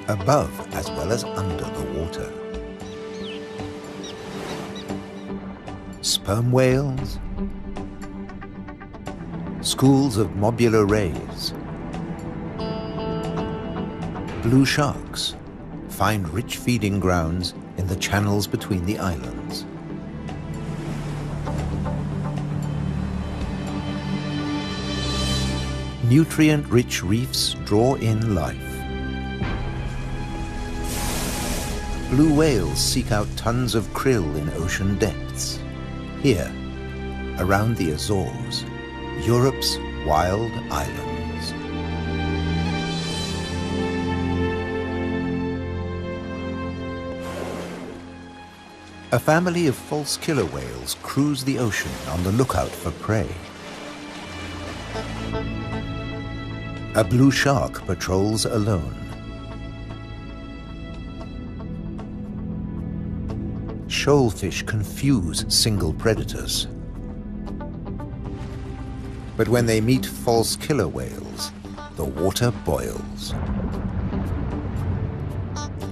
above as well as under the water. Sperm whales, schools of mobular rays, blue sharks find rich feeding grounds in the channels between the islands. Nutrient-rich reefs draw in life. Blue whales seek out tons of krill in ocean depths. Here, around the Azores, Europe's wild islands. A family of false killer whales cruise the ocean on the lookout for prey. A blue shark patrols alone. Shoalfish confuse single predators. But when they meet false killer whales, the water boils.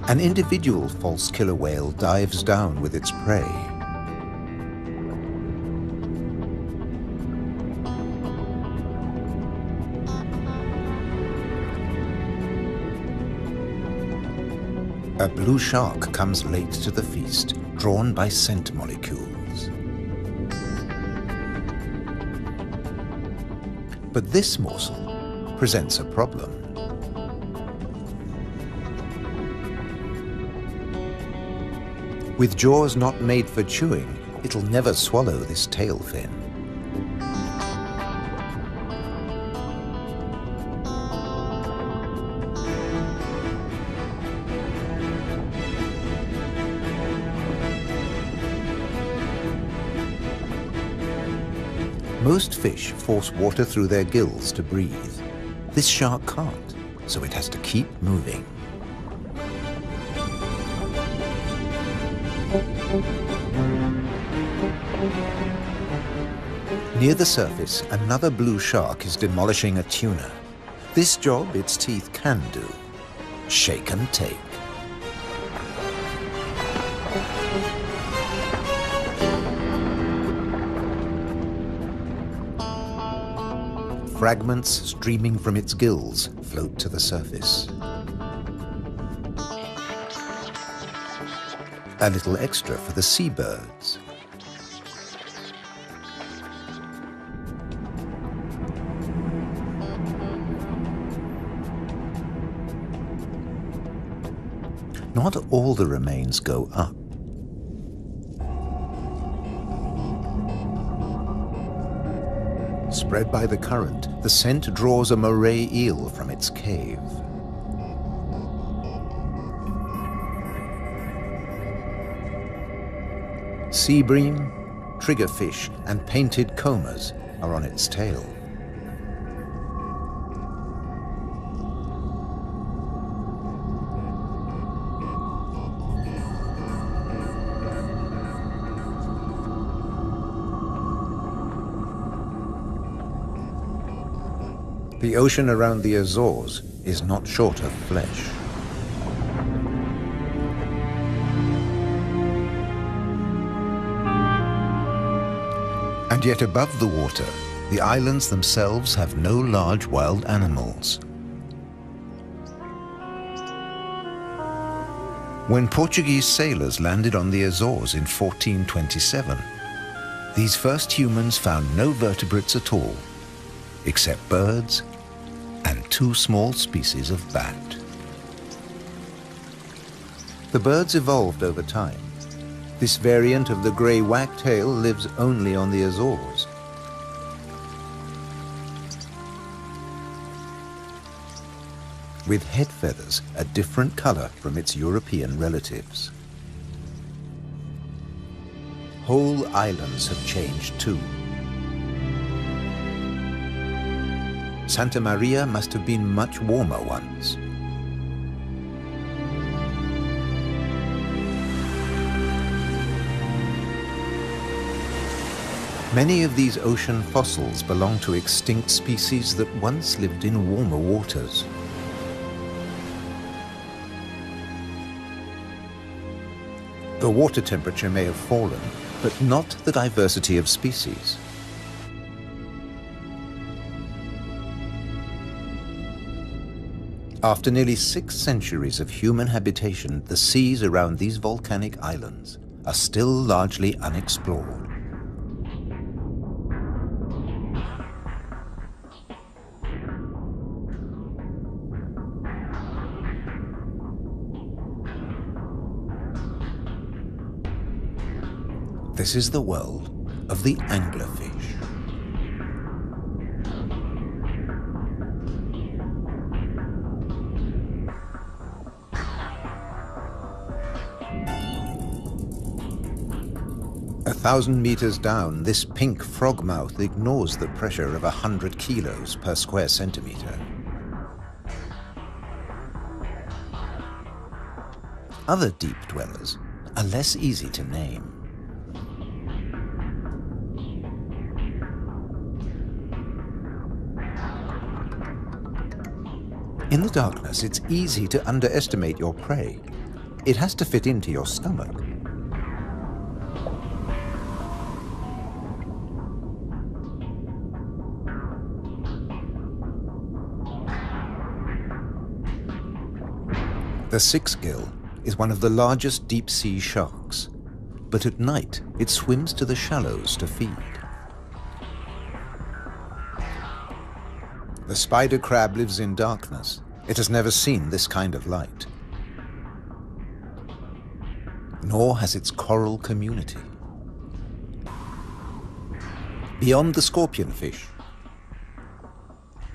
An individual false killer whale dives down with its prey. A blue shark comes late to the feast, drawn by scent molecules. But this morsel presents a problem. With jaws not made for chewing, it'll never swallow this tail fin. Most fish force water through their gills to breathe. This shark can't, so it has to keep moving. Near the surface, another blue shark is demolishing a tuna. This job its teeth can do: shake and take. Fragments streaming from its gills float to the surface. A little extra for the seabirds. Not all the remains go up. Spread by the current, the scent draws a moray eel from its cave. Sea bream, triggerfish, and painted combers are on its tail. The ocean around the Azores is not short of flesh. And yet above the water, the islands themselves have no large wild animals. When Portuguese sailors landed on the Azores in 1427, these first humans found no vertebrates at all, except birds and two small species of bat. The birds evolved over time. This variant of the grey wagtail lives only on the Azores. With head feathers a different color from its European relatives. Whole islands have changed too. Santa Maria must have been much warmer once. Many of these ocean fossils belong to extinct species that once lived in warmer waters. The water temperature may have fallen, but not the diversity of species. After nearly 6 centuries of human habitation, the seas around these volcanic islands are still largely unexplored. This is the world of the anglerfish. A 1,000 meters down, this pink frogmouth ignores the pressure of 100 kilos per square centimeter. Other deep dwellers are less easy to name. In the darkness, it's easy to underestimate your prey. It has to fit into your stomach. The six-gill is one of the largest deep-sea sharks, but at night it swims to the shallows to feed. The spider crab lives in darkness. It has never seen this kind of light. Nor has its coral community. Beyond the scorpionfish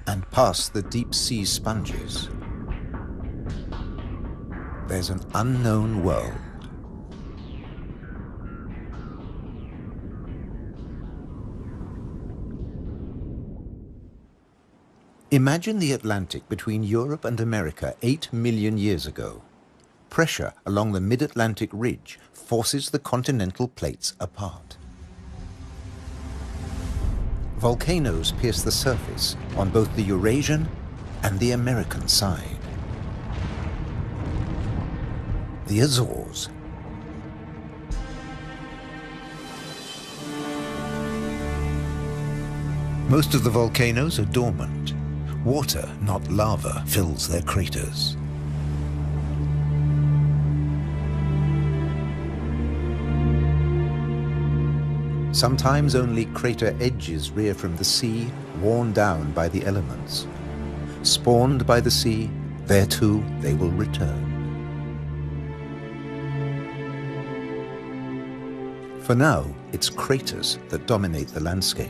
and past the deep-sea sponges, there's an unknown world. Imagine the Atlantic between Europe and America 8 million years ago. Pressure along the mid-Atlantic ridge forces the continental plates apart. Volcanoes pierce the surface on both the Eurasian and the American side. The Azores. Most of the volcanoes are dormant. Water, not lava, fills their craters. Sometimes only crater edges rear from the sea, worn down by the elements. Spawned by the sea, there too they will return. For now, it's craters that dominate the landscape.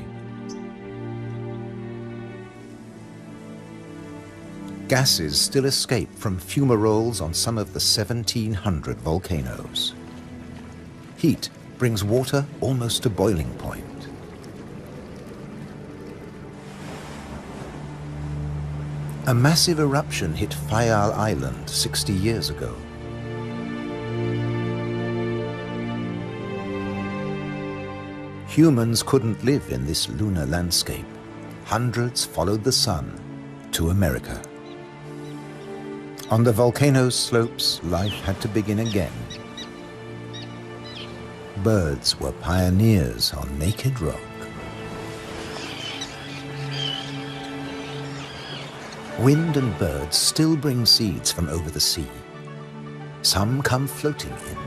Gases still escape from fumaroles on some of the 1,700 volcanoes. Heat brings water almost to boiling point. A massive eruption hit Fayal Island 60 years ago. Humans couldn't live in this lunar landscape. Hundreds followed the sun to America. On the volcano's slopes, life had to begin again. Birds were pioneers on naked rock. Wind and birds still bring seeds from over the sea. Some come floating in.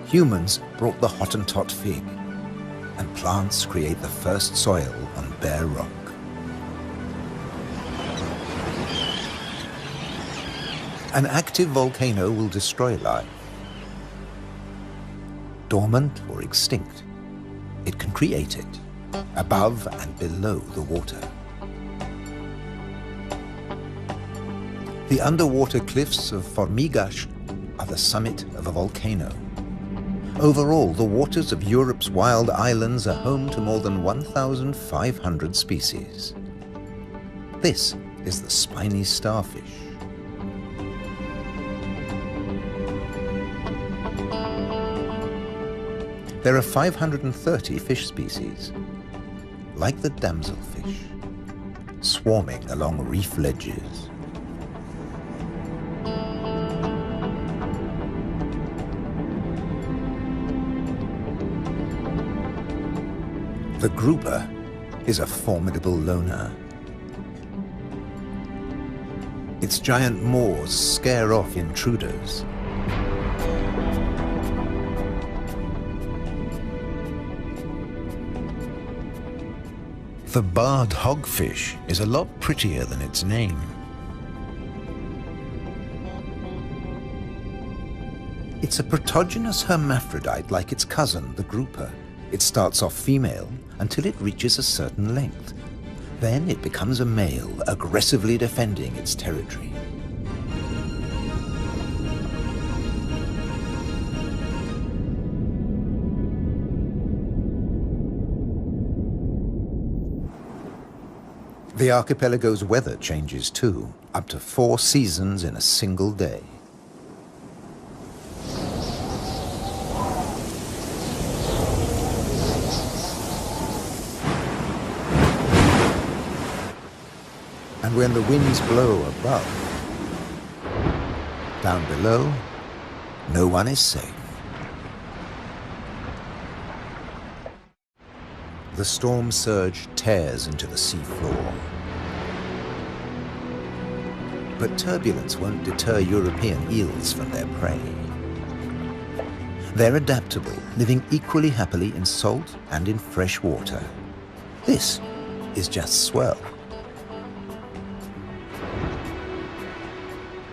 Humans brought the Hottentot fig, and plants create the first soil on bare rock. An active volcano will destroy life. Dormant or extinct, it can create it, above and below the water. The underwater cliffs of Formigas are the summit of a volcano. Overall, the waters of Europe's wild islands are home to more than 1,500 species. This is the spiny starfish. There are 530 fish species, like the damselfish, swarming along reef ledges. The grouper is a formidable loner. Its giant maws scare off intruders. The barred hogfish is a lot prettier than its name. It's a protogynous hermaphrodite like its cousin, the grouper. It starts off female until it reaches a certain length. Then it becomes a male, aggressively defending its territory. The archipelago's weather changes too, up to 4 seasons in a single day. And when the winds blow above, down below, no one is safe. The storm surge tears into the seafloor. But turbulence won't deter European eels from their prey. They're adaptable, living equally happily in salt and in fresh water. This is just swell.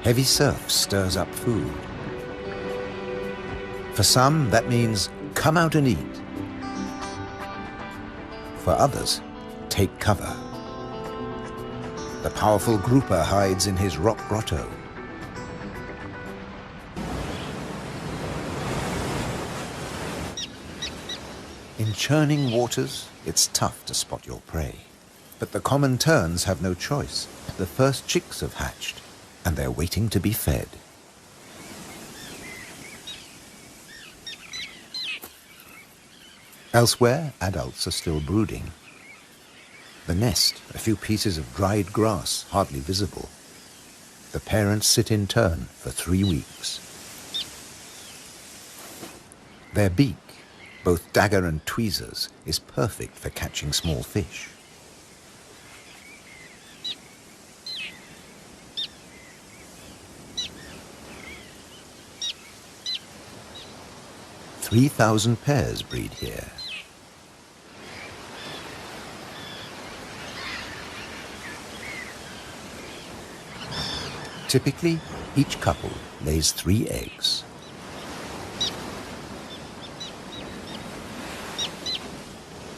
Heavy surf stirs up food. For some, that means come out and eat. For others, take cover. The powerful grouper hides in his rock grotto. In churning waters, it's tough to spot your prey. But the common terns have no choice. The first chicks have hatched, and they're waiting to be fed. Elsewhere, adults are still brooding. The nest, a few pieces of dried grass, hardly visible. The parents sit in turn for 3 weeks. Their beak, both dagger and tweezers, is perfect for catching small fish. "3,000 pairs breed here. Typically, each couple lays 3 eggs.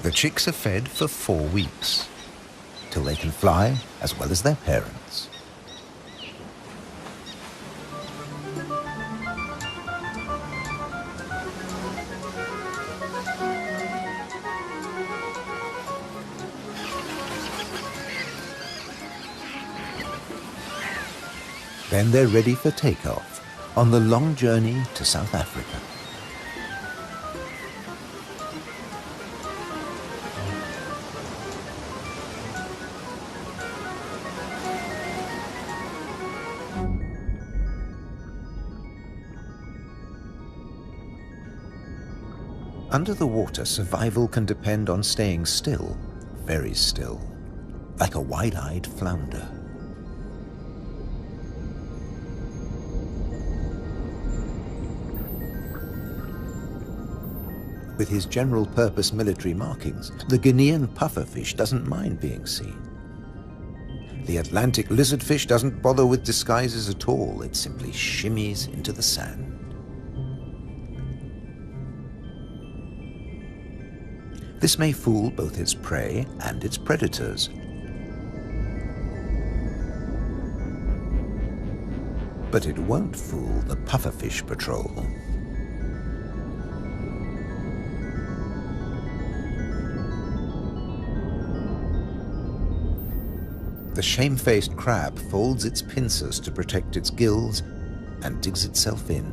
The chicks are fed for 4 weeks, till they can fly as well as their parents. Then they're ready for takeoff on the long journey to South Africa. Under the water, survival can depend on staying still, very still, like a wide-eyed flounder. With his general-purpose military markings, the Guinean pufferfish doesn't mind being seen. The Atlantic lizardfish doesn't bother with disguises at all. It simply shimmies into the sand. This may fool both its prey and its predators. But it won't fool the pufferfish patrol. The shamefaced crab folds its pincers to protect its gills and digs itself in.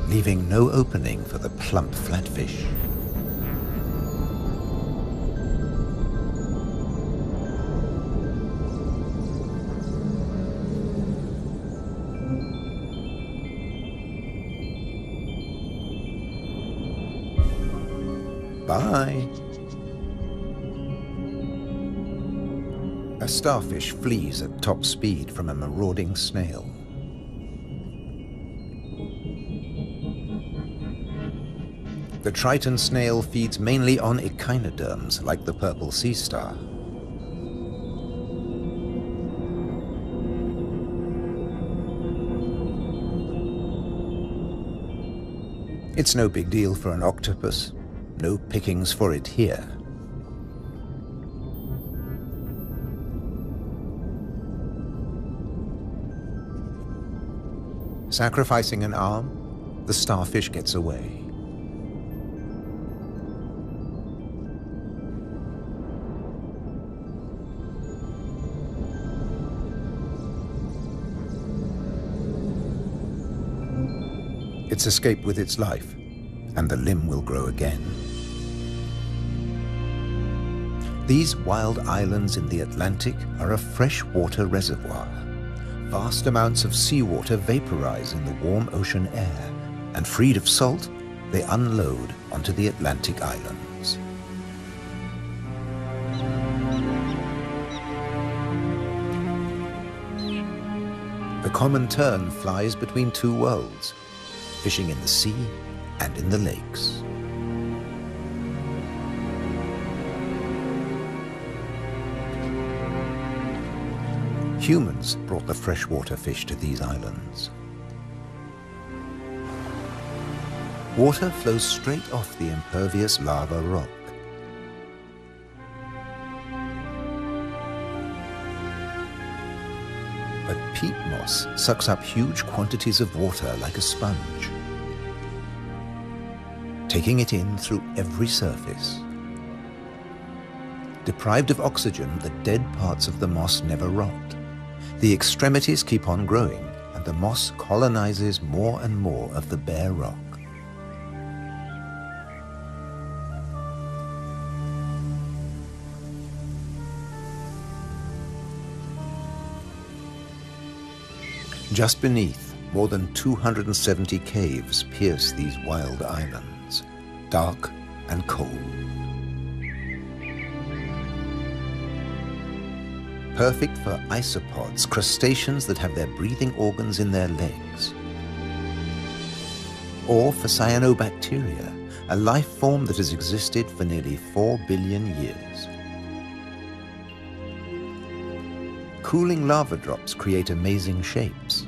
Leaving no opening for the plump flatfish. Bye. A starfish flees at top speed from a marauding snail. The Triton snail feeds mainly on echinoderms like the purple sea star. It's no big deal for an octopus. No pickings for it here. Sacrificing an arm, the starfish gets away. It's escaped with its life, and the limb will grow again. These wild islands in the Atlantic are a freshwater reservoir. Vast amounts of seawater vaporize in the warm ocean air, and freed of salt, they unload onto the Atlantic islands. The common tern flies between two worlds, fishing in the sea and in the lakes. Humans brought the freshwater fish to these islands. Water flows straight off the impervious lava rock. But peat moss sucks up huge quantities of water like a sponge, taking it in through every surface. Deprived of oxygen, the dead parts of the moss never rot. The extremities keep on growing, and the moss colonizes more and more of the bare rock. Just beneath, more than 270 caves pierce these wild islands, dark and cold. Perfect for isopods, crustaceans that have their breathing organs in their legs. Or for cyanobacteria, a life form that has existed for nearly 4 billion years. Cooling lava drops create amazing shapes.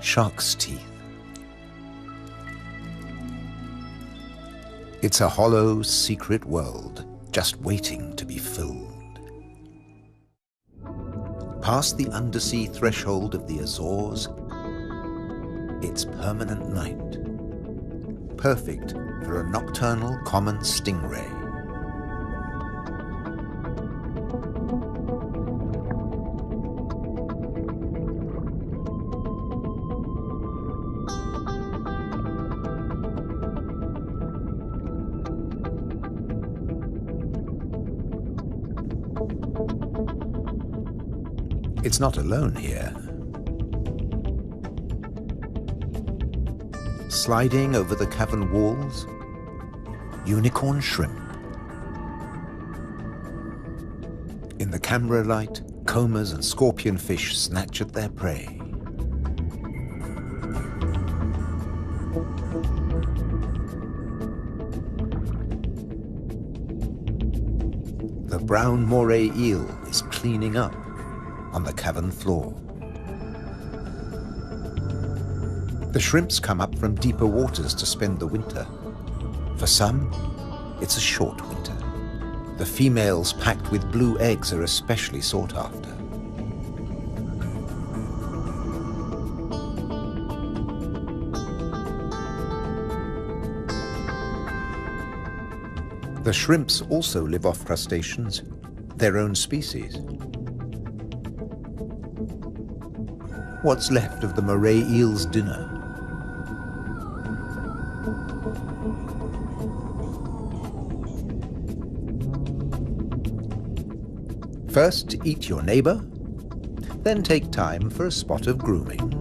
Shark's teeth. It's a hollow, secret world, just waiting to be filled. Past the undersea threshold of the Azores, it's permanent night. Perfect for a nocturnal common stingray. It's not alone here. Sliding over the cavern walls, unicorn shrimp. In the camera light, combers and scorpionfish snatch at their prey. The brown moray eel is cleaning up on the cavern floor. The shrimps come up from deeper waters to spend the winter. For some, it's a short winter. The females packed with blue eggs are especially sought after. The shrimps also live off crustaceans, their own species. What's left of the moray eel's dinner? First, eat your neighbor, then take time for a spot of grooming.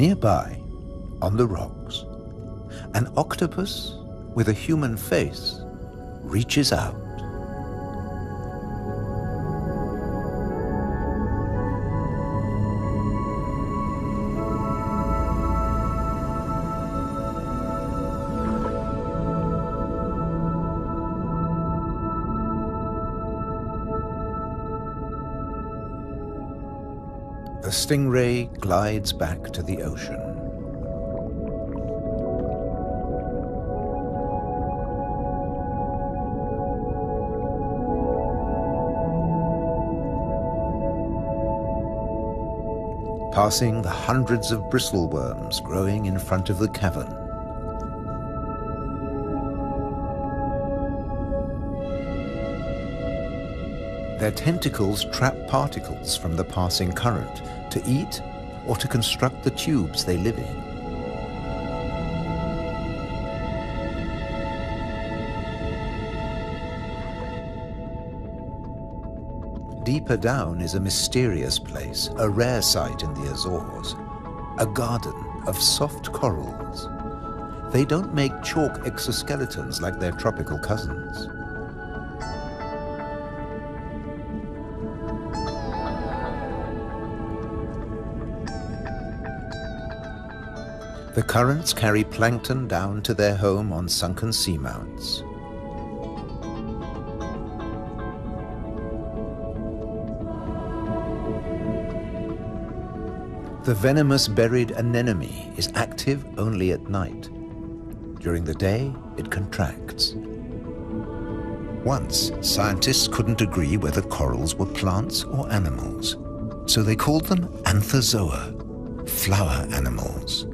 Nearby, on the rocks, an octopus with a human face reaches out. The stingray glides back to the ocean. Passing the hundreds of bristleworms growing in front of the cavern. Their tentacles trap particles from the passing current to eat or to construct the tubes they live in. Deeper down is a mysterious place, a rare sight in the Azores, a garden of soft corals. They don't make chalk exoskeletons like their tropical cousins. The currents carry plankton down to their home on sunken seamounts. The venomous buried anemone is active only at night. During the day, it contracts. Once, scientists couldn't agree whether corals were plants or animals, so they called them anthozoa, flower animals.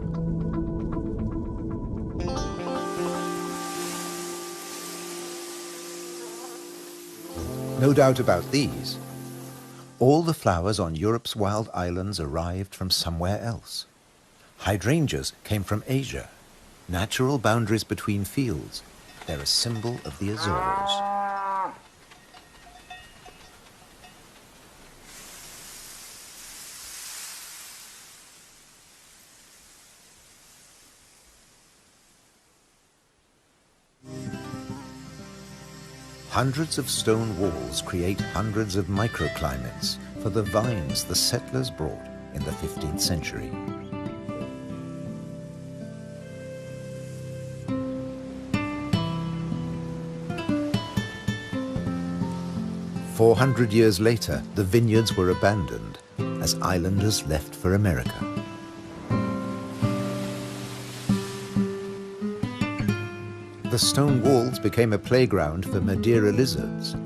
No doubt about these. All the flowers on Europe's wild islands arrived from somewhere else. Hydrangeas came from Asia. Natural boundaries between fields. They're a symbol of the Azores. Hundreds of stone walls create hundreds of microclimates for the vines the settlers brought in the 15th century. "400 years later, the vineyards were abandoned as islanders left for America. The stone walls became a playground for Madeira lizards.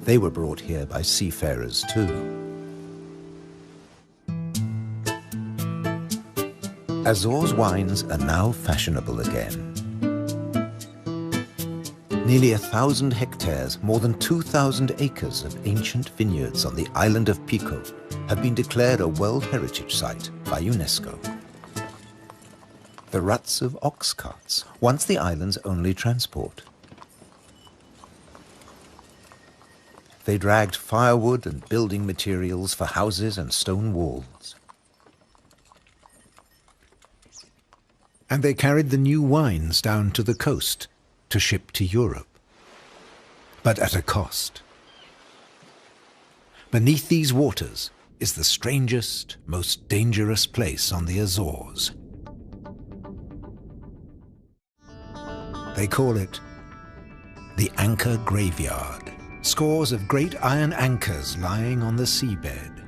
They were brought here by seafarers too. Azores wines are now fashionable again. Nearly 1,000 hectares, more than 2,000 acres of ancient vineyards on the island of Pico have been declared a World Heritage Site by UNESCO. The ruts of ox carts, once the island's only transport. They dragged firewood and building materials for houses and stone walls. And they carried the new wines down to the coast to ship to Europe, but at a cost. Beneath these waters is the strangest, most dangerous place on the Azores. They call it the Anchor Graveyard. Scores of great iron anchors lying on the seabed.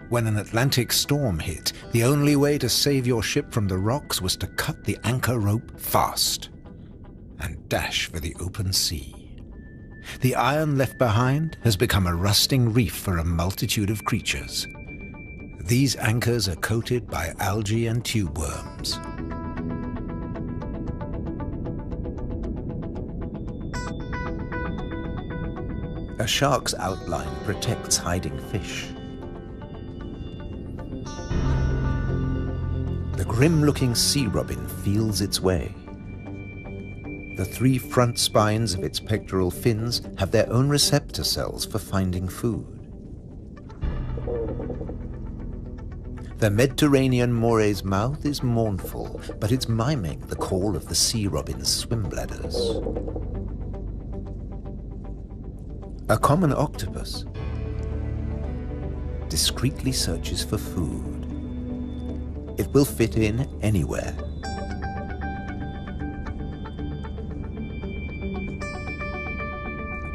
When an Atlantic storm hit, the only way to save your ship from the rocks was to cut the anchor rope fast and dash for the open sea. The iron left behind has become a rusting reef for a multitude of creatures. These anchors are coated by algae and tube worms. A shark's outline protects hiding fish. The grim-looking sea robin feels its way. The 3 front spines of its pectoral fins have their own receptor cells for finding food. The Mediterranean moray's mouth is mournful, but it's miming the call of the sea robin's swim bladders. A common octopus discreetly searches for food. It will fit in anywhere.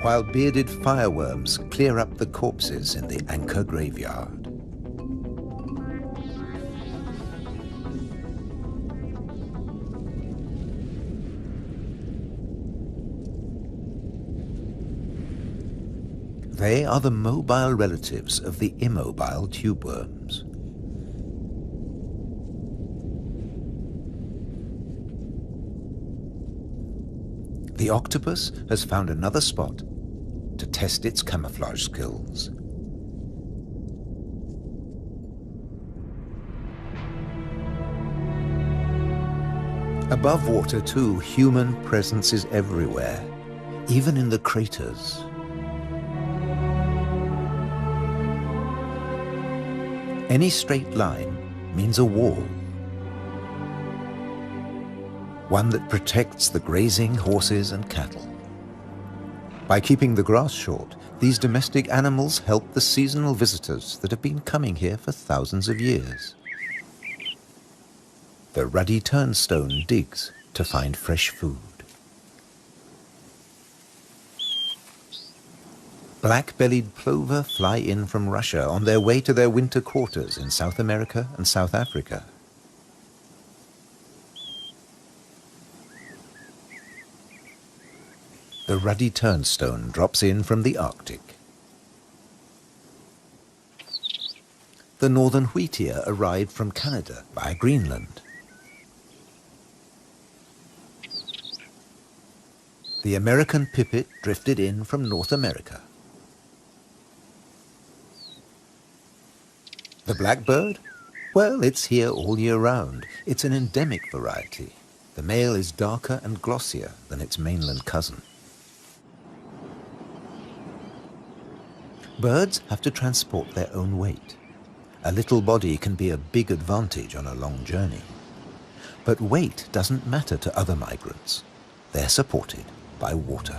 While bearded fireworms clear up the corpses in the anchor graveyard. They are the mobile relatives of the immobile tube worms. The octopus has found another spot to test its camouflage skills. Above water too, human presence is everywhere, even in the craters. Any straight line means a wall, one that protects the grazing horses and cattle. By keeping the grass short, these domestic animals help the seasonal visitors that have been coming here for thousands of years. The ruddy turnstone digs to find fresh food. Black-bellied plover fly in from Russia on their way to their winter quarters in South America and South Africa. The ruddy turnstone drops in from the Arctic. The northern wheatear arrived from Canada via Greenland. The American pipit drifted in from North America. The blackbird? Well, it's here all year round. It's an endemic variety. The male is darker and glossier than its mainland cousin. Birds have to transport their own weight. A little body can be a big advantage on a long journey. But weight doesn't matter to other migrants. They're supported by water.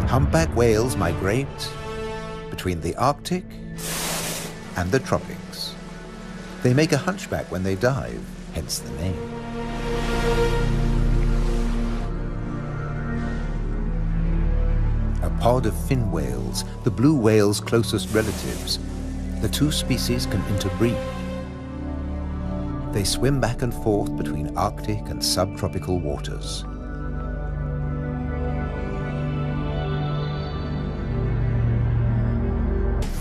Humpback whales migrate between the Arctic and the tropics. They make a hunchback when they dive, hence the name. A pod of fin whales, the blue whale's closest relatives. The two species can interbreed. They swim back and forth between Arctic and subtropical waters.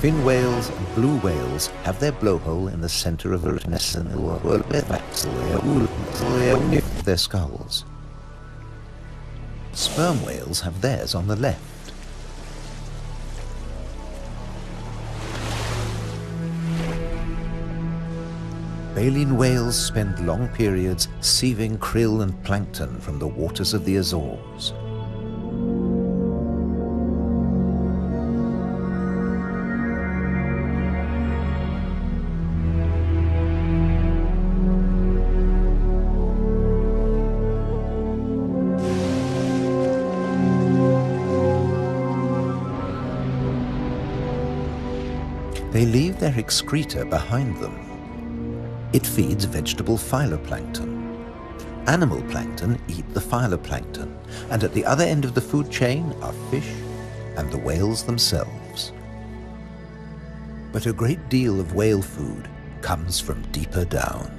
Fin whales and blue whales have their blowhole in the center of their skulls. Sperm whales have theirs on the left. Baleen whales spend long periods sieving krill and plankton from the waters of the Azores. They leave their excreta behind them. It feeds vegetable phytoplankton. Animal plankton eat the phytoplankton, and at the other end of the food chain are fish and the whales themselves. But a great deal of whale food comes from deeper down.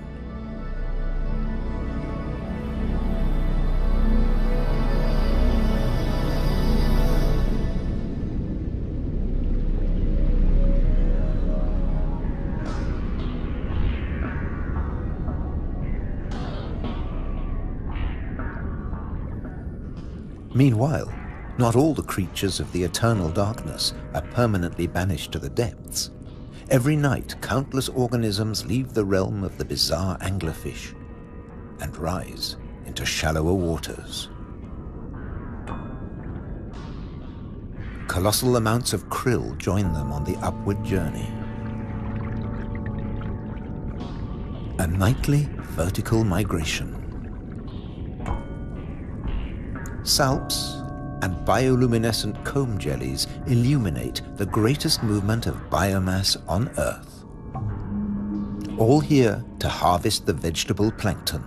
Meanwhile, not all the creatures of the eternal darkness are permanently banished to the depths. Every night, countless organisms leave the realm of the bizarre anglerfish and rise into shallower waters. Colossal amounts of krill join them on the upward journey. A nightly vertical migration. Salps and bioluminescent comb jellies illuminate the greatest movement of biomass on Earth. All here to harvest the vegetable plankton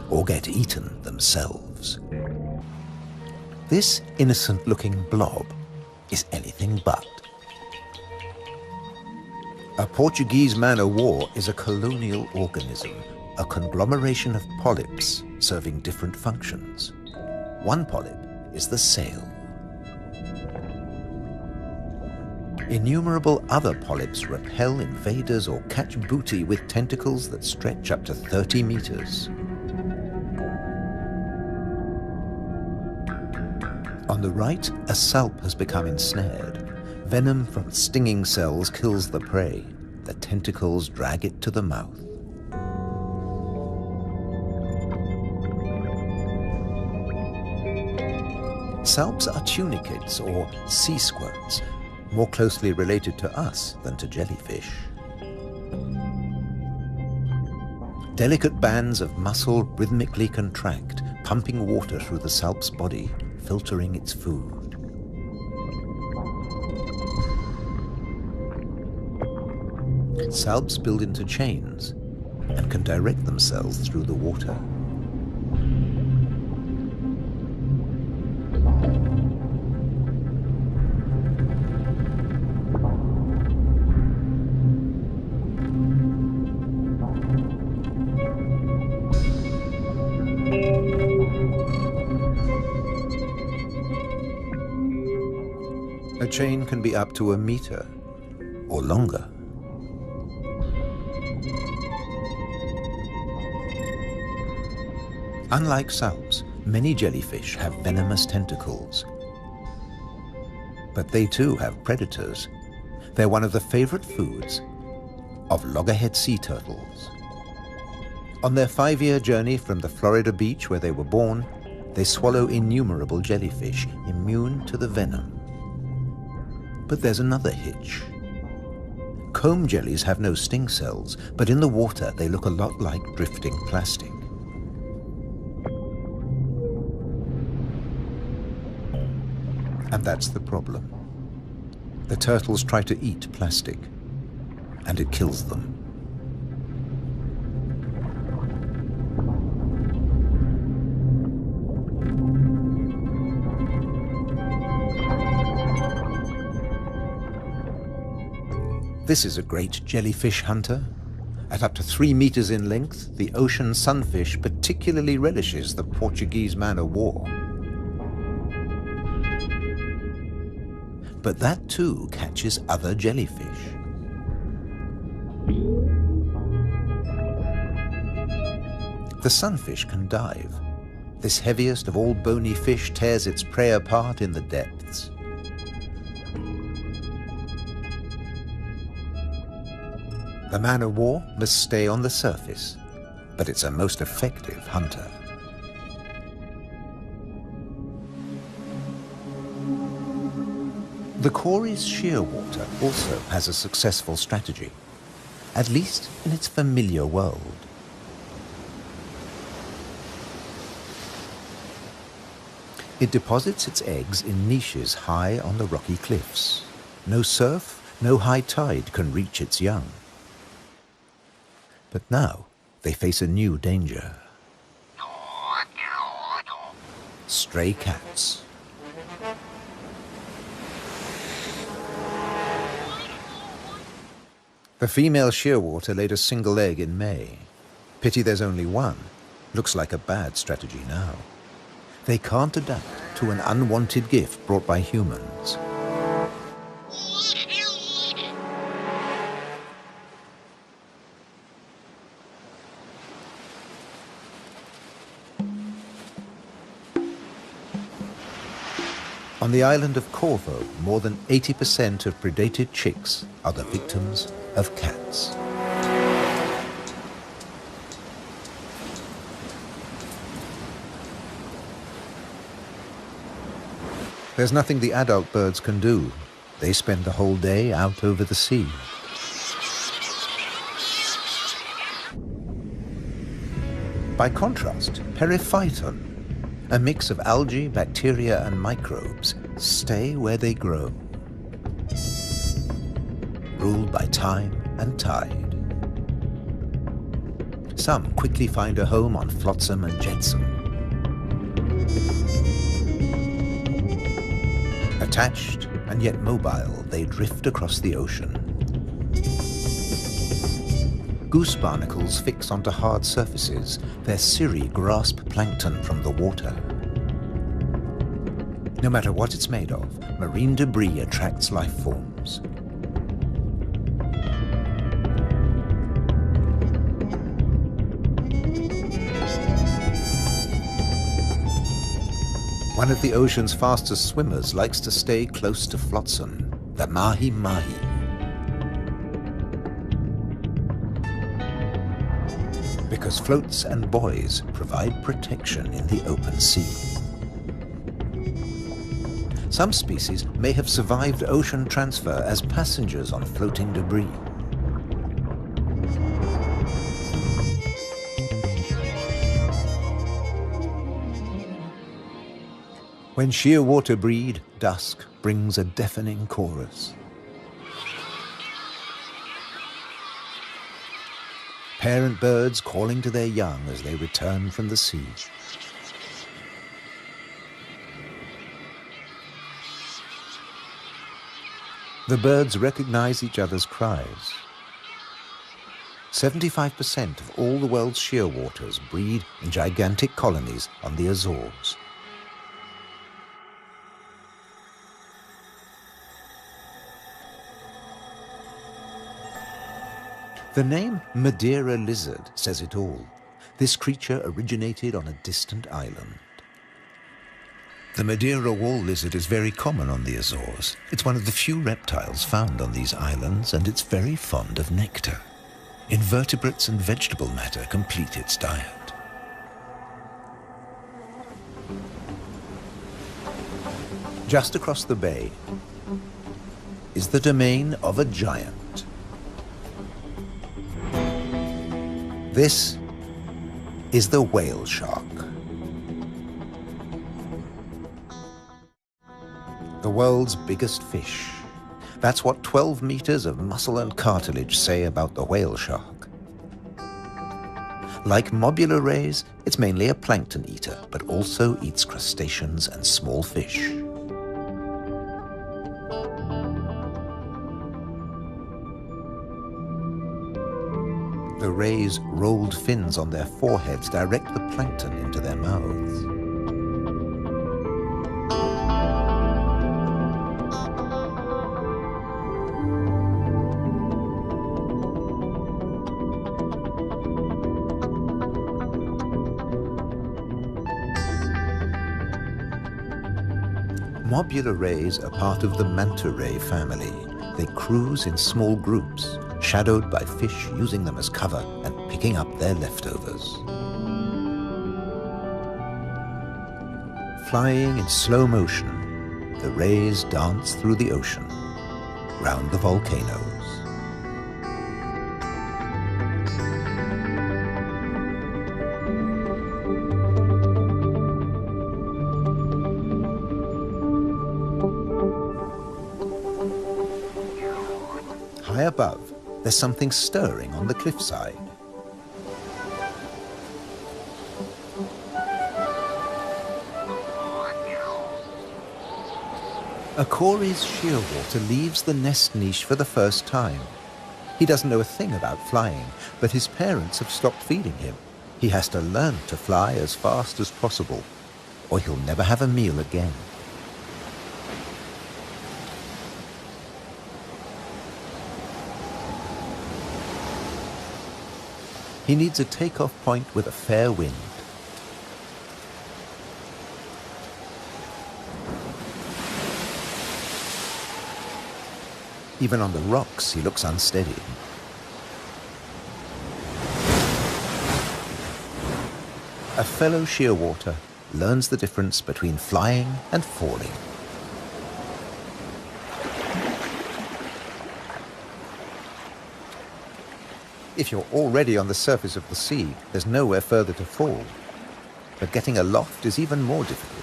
or get eaten themselves. This innocent-looking blob is anything but. A Portuguese man-o'-war is a colonial organism, a conglomeration of polyps serving different functions. One polyp is the sail. Innumerable other polyps repel invaders or catch booty with tentacles that stretch up to 30 meters. On the right, a salp has become ensnared. Venom from stinging cells kills the prey. The tentacles drag it to the mouth. Salps are tunicates or sea squirts, more closely related to us than to jellyfish. Delicate bands of muscle rhythmically contract, pumping water through the salp's body, filtering its food. Salps build into chains and can direct themselves through the water. A chain can be up to a meter or longer. Unlike salps, many jellyfish have venomous tentacles. But they too have predators. They're one of the favorite foods of loggerhead sea turtles. On their 5-year journey from the Florida beach where they were born, they swallow innumerable jellyfish immune to the venom. But there's another hitch. Comb jellies have no sting cells, but in the water they look a lot like drifting plastic. And that's the problem. The turtles try to eat plastic, and it kills them. This is a great jellyfish hunter. At up to 3 meters in length, the ocean sunfish particularly relishes the Portuguese man-o'-war. But that too catches other jellyfish. The sunfish can dive. This heaviest of all bony fish tears its prey apart in the depths. The man-o'-war must stay on the surface, but it's a most effective hunter. The Cory's shearwater also has a successful strategy, at least in its familiar world. It deposits its eggs in niches high on the rocky cliffs. No surf, no high tide can reach its young. But now they face a new danger. Stray cats. The female shearwater laid a single egg in May. Pity there's only one. Looks like a bad strategy now. They can't adapt to an unwanted gift brought by humans. On the island of Corvo, more than 80% of predated chicks are the victims of cats. There's nothing the adult birds can do. They spend the whole day out over the sea. By contrast, periphyton, a mix of algae, bacteria, and microbes, stay where they grow, ruled by time and tide. Some quickly find a home on flotsam and jetsam. Attached and yet mobile, they drift across the ocean. Goose barnacles fix onto hard surfaces. Their cirri grasp plankton from the water. No matter what it's made of, marine debris attracts life forms. One of the ocean's fastest swimmers likes to stay close to flotsam, the mahi-mahi. Because floats and buoys provide protection in the open sea. Some species may have survived ocean transfer as passengers on floating debris. When shearwater breed, dusk brings a deafening chorus. Parent birds calling to their young as they return from the sea. The birds recognize each other's cries. 75% of all the world's shearwaters breed in gigantic colonies on the Azores. The name Madeira lizard says it all. This creature originated on a distant island. The Madeira wall lizard is very common on the Azores. It's one of the few reptiles found on these islands, and it's very fond of nectar. Invertebrates and vegetable matter complete its diet. Just across the bay is the domain of a giant. This is the whale shark. The world's biggest fish. That's what 12 meters of muscle and cartilage say about the whale shark. Like mobula rays, it's mainly a plankton eater, but also eats crustaceans and small fish. The rays' rolled fins on their foreheads direct the plankton into their mouths. Mobula rays are part of the manta ray family. They cruise in small groups, shadowed by fish using them as cover and picking up their leftovers. Flying in slow motion, the rays dance through the ocean, round the volcanoes. High above, there's something stirring on the cliffside. A Cory's shearwater leaves the nest niche for the first time. He doesn't know a thing about flying, but his parents have stopped feeding him. He has to learn to fly as fast as possible, or he'll never have a meal again. He needs a takeoff point with a fair wind. Even on the rocks, he looks unsteady. A fellow shearwater learns the difference between flying and falling. If you're already on the surface of the sea, there's nowhere further to fall. But getting aloft is even more difficult.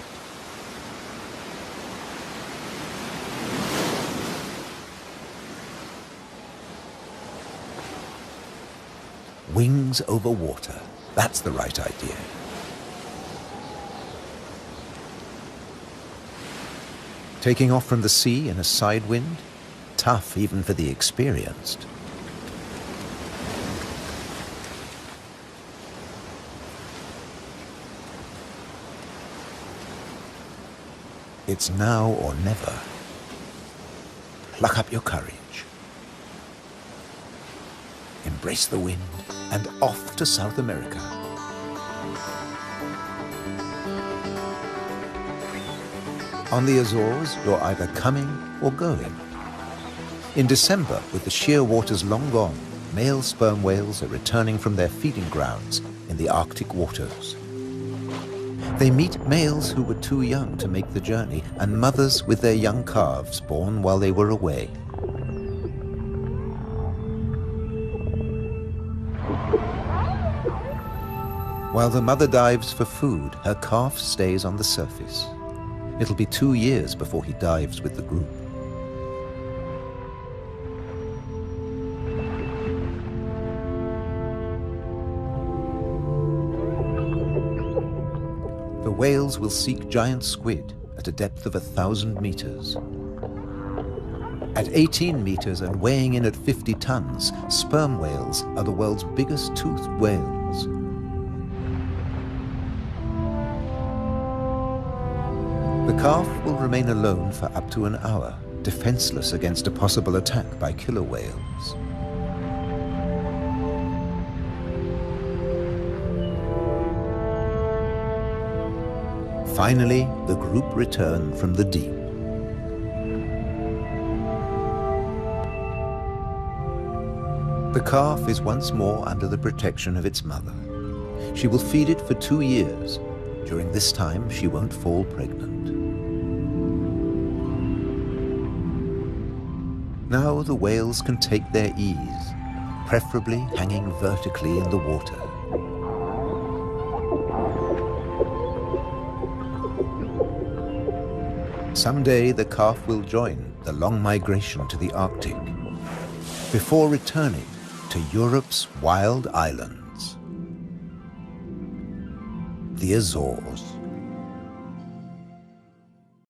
Wings over water. That's the right idea. Taking off from the sea in a side wind? Tough even for the experienced. It's now or never. Pluck up your courage. Embrace the wind and off to South America. On the Azores, you're either coming or going. In December, with the sheer waters long gone, male sperm whales are returning from their feeding grounds in the Arctic waters. They meet males who were too young to make the journey and mothers with their young calves born while they were away. While the mother dives for food, her calf stays on the surface. It'll be 2 years before he dives with the group. The whales will seek giant squid at a depth of 1,000 meters. At 18 meters and weighing in at 50 tons, sperm whales are the world's biggest toothed whales. The calf will remain alone for up to an hour, defenseless against a possible attack by killer whales. Finally, the group return from the deep. The calf is once more under the protection of its mother. She will feed it for 2 years. During this time, she won't fall pregnant. Now the whales can take their ease, preferably hanging vertically in the water. Someday the calf will join the long migration to the Arctic, before returning to Europe's wild islands, the Azores.